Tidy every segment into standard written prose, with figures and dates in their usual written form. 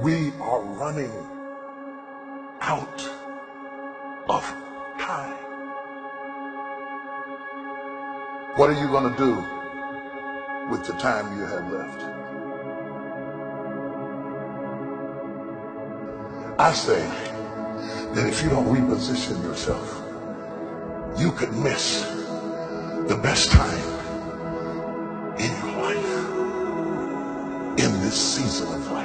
We are running out of time. What are you going to do with the time you have left? I say that if you don't reposition yourself, you could miss the best time in your life, in this season of life.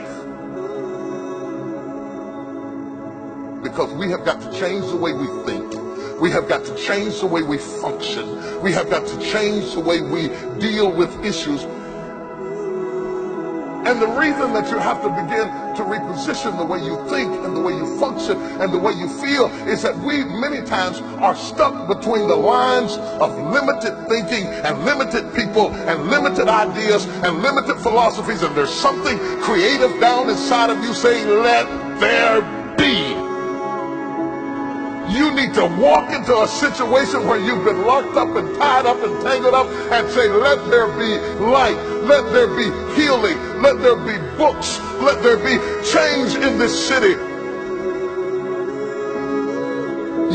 Because we have got to change the way we think. We have got to change the way we function. We have got to change the way we deal with issues. And the reason that you have to begin to reposition the way you think and the way you function and the way you feel is that we many times are stuck between the lines of limited thinking and limited people and limited ideas and limited philosophies, and there's something creative down inside of you saying, let there be. You need to walk into a situation where you've been locked up and tied up and tangled up and say, let there be light, let there be healing, let there be books, let there be change in this city.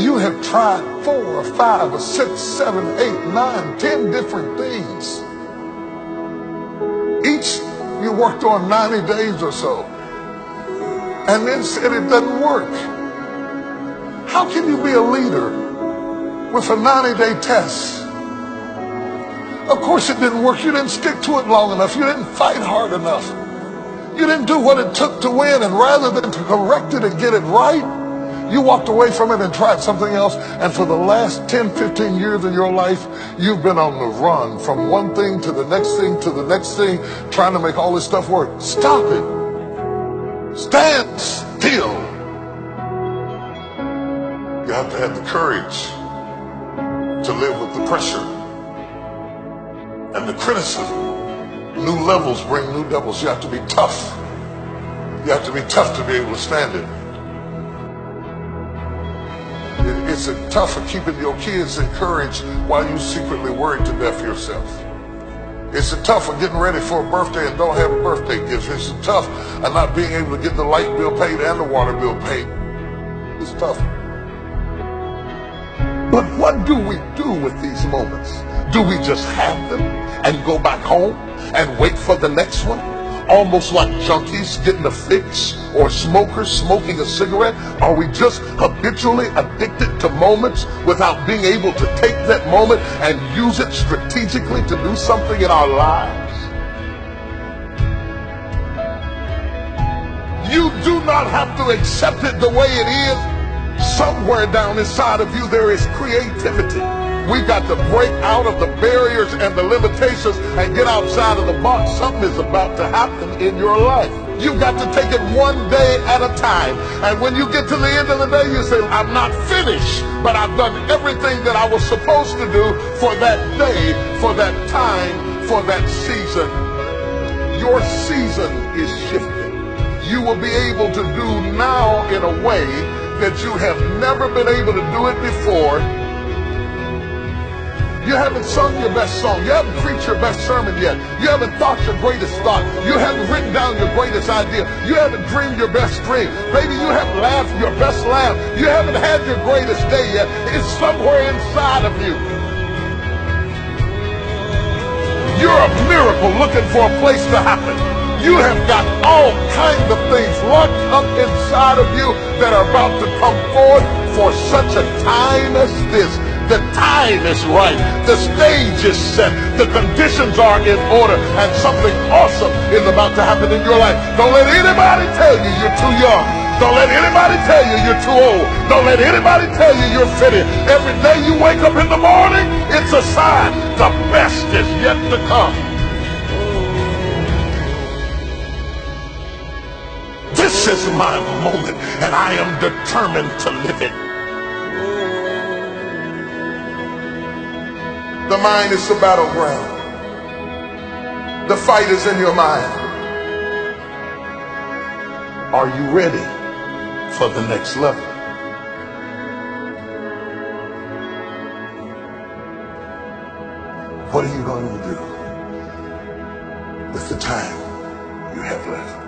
You have tried 4 or 5 or 6, 7, 8, 9, 10 different things. Each you worked on 90 days or so and then said it doesn't work. How can you be a leader with a 90-day test? Of course it didn't work. You didn't stick to it long enough. You didn't fight hard enough. You didn't do what it took to win, and rather than to correct it and get it right, you walked away from it and tried something else. And for the last 10, 15 years of your life, you've been on the run from one thing to the next thing to the next thing, trying to make all this stuff work. Stop it. Stand still. You have to have the courage to live with the pressure and the criticism. New levels bring new devils. You have to be tough. You have to be tough to be able to stand it. It's tough for keeping your kids encouraged while you secretly worried to death yourself. It's tough for getting ready for a birthday and don't have a birthday gift. It's tough of not being able to get the light bill paid and the water bill paid. It's tough. But what do we do with these moments? Do we just have them and go back home and wait for the next one? Almost like junkies getting a fix or smokers smoking a cigarette? Are we just habitually addicted to moments without being able to take that moment and use it strategically to do something in our lives? You do not have to accept it the way it is. Somewhere down inside of you there is creativity. We've got to break out of the barriers and the limitations and get outside of the box. Something is about to happen in your life. You've got to take it one day at a time. And when you get to the end of the day, you say, I'm not finished, but I've done everything that I was supposed to do for that day, for that time, for that season. Your season is shifting. You will be able to do now in a way that you have never been able to do it before. You haven't sung your best song. You haven't preached your best sermon yet. You haven't thought your greatest thought. You haven't written down your greatest idea. You haven't dreamed your best dream. Maybe you haven't laughed your best laugh. You haven't had your greatest day yet. It's somewhere inside of you. You're a miracle looking for a place to happen. You have got all kinds of things locked up inside of you that are about to come forth for such a time as this. The time is right. The stage is set. The conditions are in order. And something awesome is about to happen in your life. Don't let anybody tell you you're too young. Don't let anybody tell you you're too old. Don't let anybody tell you you're fitted. Every day you wake up in the morning, it's a sign. The best is yet to come. This is my moment, and I am determined to live it. The mind is the battleground. The fight is in your mind. Are you ready for the next level? What are you going to do with the time you have left?